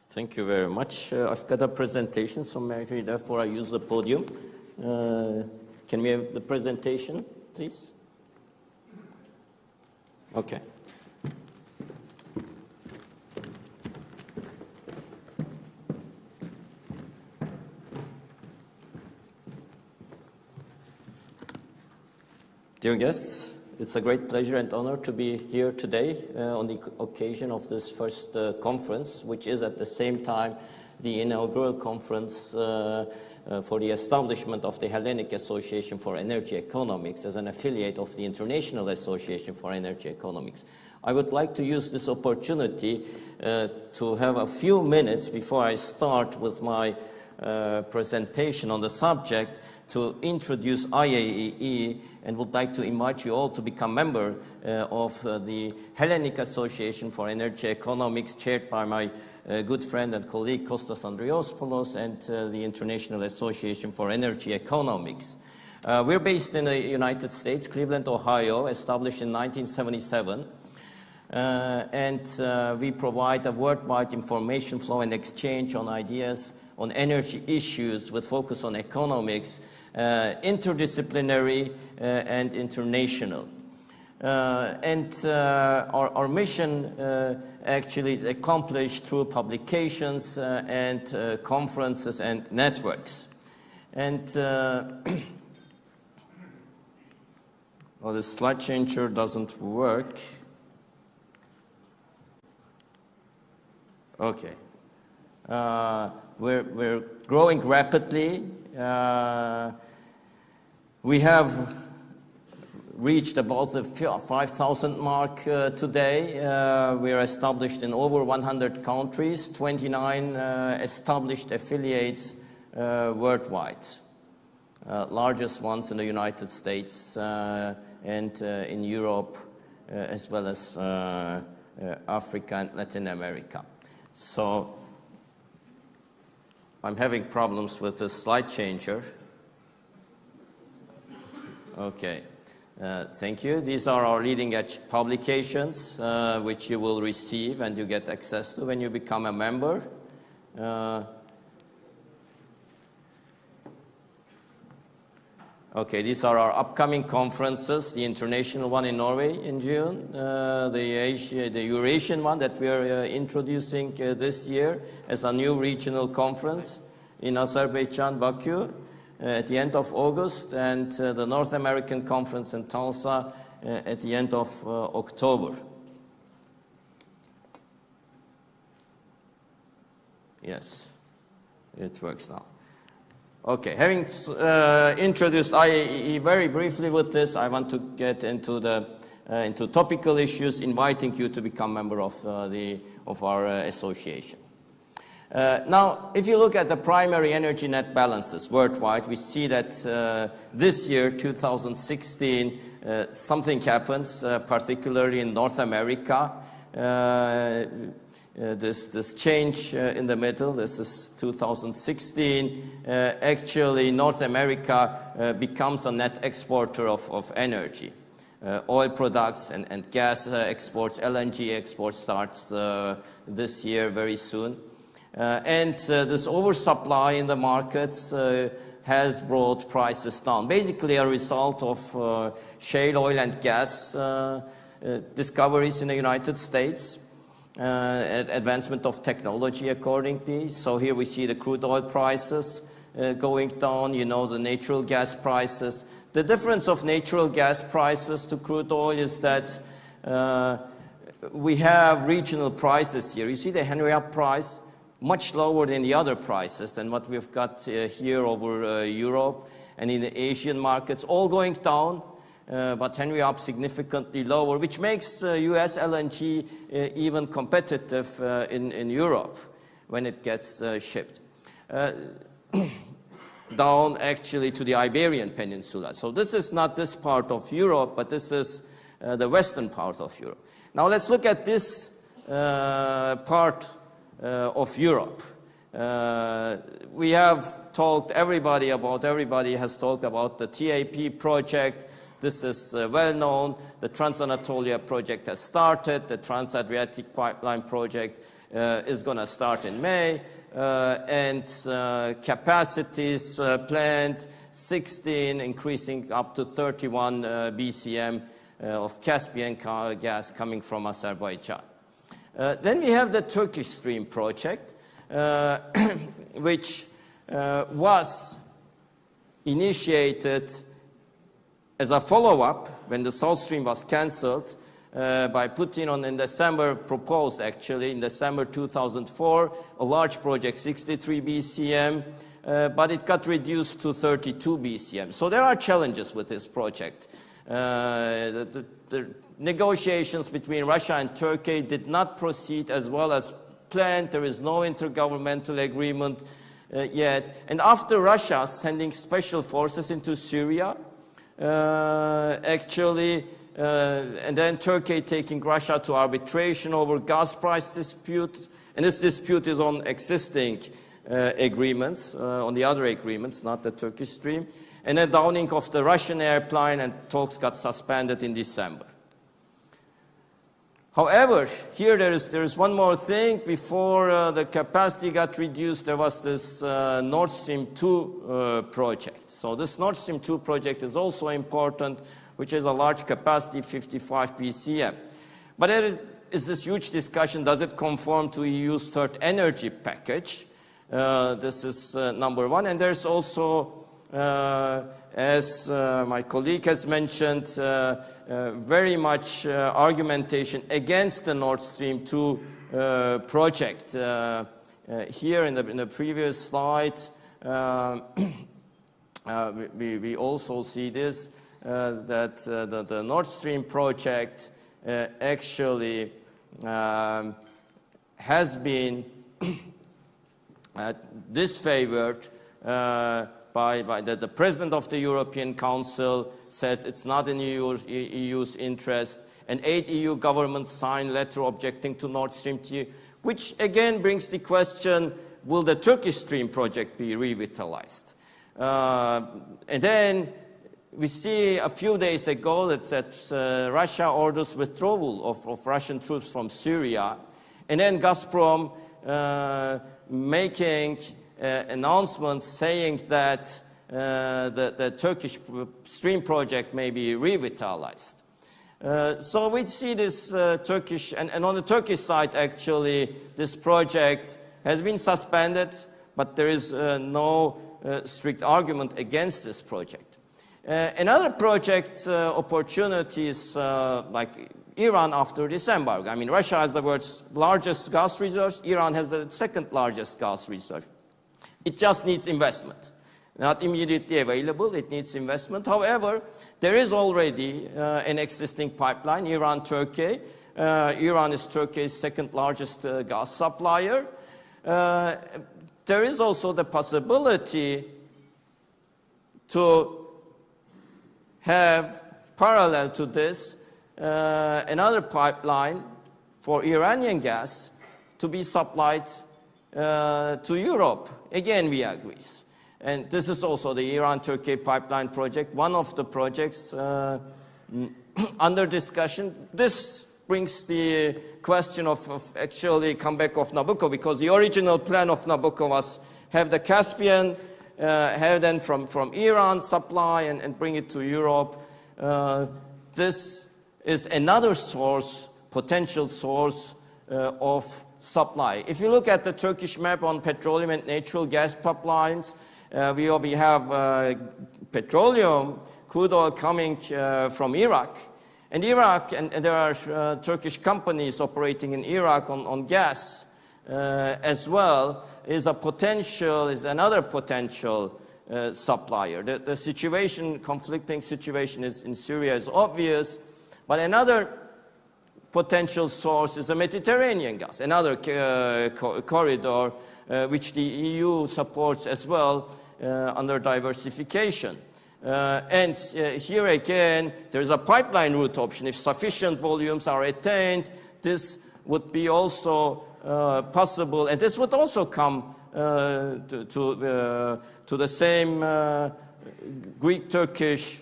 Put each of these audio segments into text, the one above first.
Thank you very much. I've got a presentation, so maybe therefore I use the podium. Can we have the presentation, please? Okay. Dear guests, it's a great pleasure and honor to be here today on the occasion of this first conference, which is at the same time the inaugural conference for the establishment of the Hellenic Association for Energy Economics as an affiliate of the International Association for Energy Economics. I would like to use this opportunity to have a few minutes before I start with my presentation on the subject to introduce IAEE, and would like to invite you all to become member of the Hellenic Association for Energy Economics, chaired by my good friend and colleague Kostas Andriopoulos, and the International Association for Energy Economics. We're based in the United States, Cleveland, Ohio, established in 1977. And we provide a worldwide information flow and exchange on ideas on energy issues with focus on economics, interdisciplinary and international. Our mission actually is accomplished through publications and conferences and networks. And well, the slide changer doesn't work. Okay. We're growing rapidly. We have reached about the 5,000 mark today. We are established in over 100 countries, 29 established affiliates worldwide. Largest ones in the United States and in Europe, as well as Africa and Latin America. So I'm having problems with the slide changer. Okay, thank you. These are our leading edge publications, which you will receive and you get access to when you become a member. Okay, these are our upcoming conferences, the international one in Norway in June, the Eurasian one that we are introducing this year as a new regional conference in Azerbaijan, Baku, at the end of August, and the North American conference in Tulsa at the end of October. Yes, it works now. Okay, having introduced IAEE very briefly with this, I want to get into into topical issues, inviting you to become a member of our association. Now, if you look at the primary energy net balances worldwide, we see that this year, 2016, something happens, particularly in North America. This change in the middle, this is 2016, actually North America becomes a net exporter of energy. Oil products and gas exports, LNG exports starts this year very soon. This oversupply in the markets has brought prices down, basically a result of shale oil and gas discoveries in the United States. Advancement of technology accordingly. So here we see the crude oil prices going down, you know, the natural gas prices. The difference of natural gas prices to crude oil is that we have regional prices here. You see the Henry Hub price, much lower than the other prices than what we've got here over Europe and in the Asian markets, all going down. But Henry Hub significantly lower, which makes US LNG even competitive in Europe when it gets shipped. Down actually to the Iberian Peninsula. So this is not this part of Europe, but this is the western part of Europe. Now let's look at this part of Europe. We have talked, everybody has talked about the TAP project. This is well known. The Trans-Anatolia project has started, the Trans-Adriatic pipeline project is going to start in May, and capacities planned 16, increasing up to 31 BCM of Caspian gas coming from Azerbaijan. Then we have the Turkish Stream project, which was initiated as a follow-up when the South Stream was cancelled by Putin in December, proposed actually in December 2004, a large project, 63 BCM, but it got reduced to 32 BCM. So there are challenges with this project. The negotiations between Russia and Turkey did not proceed as well as planned. There is no intergovernmental agreement yet. And after Russia sending special forces into Syria, and then Turkey taking Russia to arbitration over gas price dispute, and this dispute is on existing agreements, on the other agreements, not the Turkish Stream, and then downing of the Russian airplane, and talks got suspended in December. However, here there is one more thing. Before the capacity got reduced, there was this Nord Stream 2 project. So this Nord Stream 2 project is also important, which is a large capacity, 55 BCM. But there is this huge discussion, does it conform to EU's third energy package? This is number one. And there's also, as my colleague has mentioned, very much argumentation against the Nord Stream 2 project. Here in the previous slide, we also see this, that the Nord Stream project actually has been disfavored by the President of the European Council says it's not in EU's interest, and 8 EU governments signed letter objecting to Nord Stream 2, which again brings the question, will the Turkish Stream project be revitalized? And then we see a few days ago that Russia orders withdrawal of Russian troops from Syria, and then Gazprom making announcements saying that the Turkish Stream project may be revitalized. So we see this Turkish, and on the Turkish side actually, this project has been suspended, but there is no strict argument against this project. Another project opportunities like Iran after this embargo. I mean, Russia has the world's largest gas reserves. Iran has the second largest gas reserve. It just needs investment. Not immediately available, it needs investment. However, there is already an existing pipeline, Iran-Turkey. Iran is Turkey's second largest gas supplier. There is also the possibility to have, parallel to this, another pipeline for Iranian gas to be supplied to Europe, again via Greece. And this is also the Iran-Turkey pipeline project, one of the projects under discussion. This brings the question of actually comeback of Nabucco, because the original plan of Nabucco was have the Caspian, have then from Iran supply and bring it to Europe. This is another source, potential source of supply. If you look at the Turkish map on petroleum and natural gas pipelines, we have petroleum, crude oil coming from Iraq. And Iraq, and there are Turkish companies operating in Iraq on gas as well, is another potential supplier. The situation, conflicting situation in Syria is obvious, but another potential source is the Mediterranean gas, another corridor which the EU supports as well under diversification. And here again, there's a pipeline route option. If sufficient volumes are attained, this would be also possible, and this would also come to the same Greek-Turkish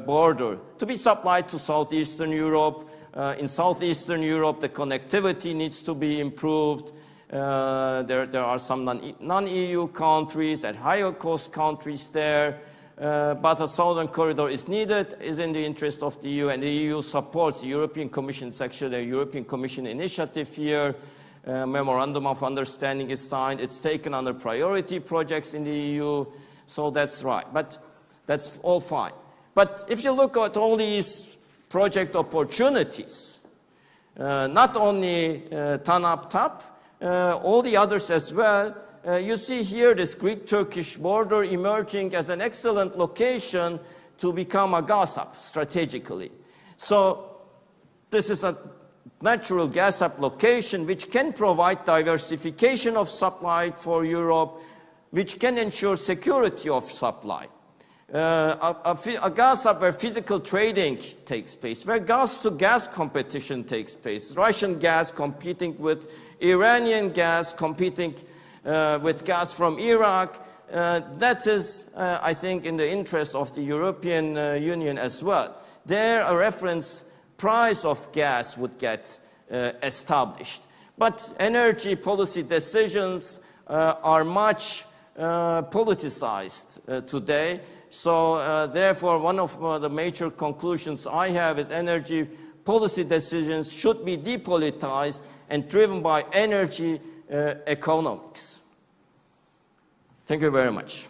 border to be supplied to Southeastern Europe. In Southeastern Europe, the connectivity needs to be improved. There are some non-EU countries and higher cost countries there. But a southern corridor is needed, is in the interest of the EU, and the EU supports the European Commission. It's actually a European Commission initiative here. Memorandum of Understanding is signed. It's taken under priority projects in the EU, so that's right. But that's all fine. But if you look at all these project opportunities, not only TANAP TAP, all the others as well, you see here this Greek-Turkish border emerging as an excellent location to become a gas hub strategically. So this is a natural gas hub location which can provide diversification of supply for Europe, which can ensure security of supply. A gas hub where physical trading takes place, where gas-to-gas competition takes place, Russian gas competing with Iranian gas, competing with gas from Iraq. That is, I think, in the interest of the European Union as well. There, a reference price of gas would get established. But energy policy decisions are much politicized today. So therefore, one of the major conclusions I have is energy policy decisions should be depoliticized and driven by energy economics. Thank you very much.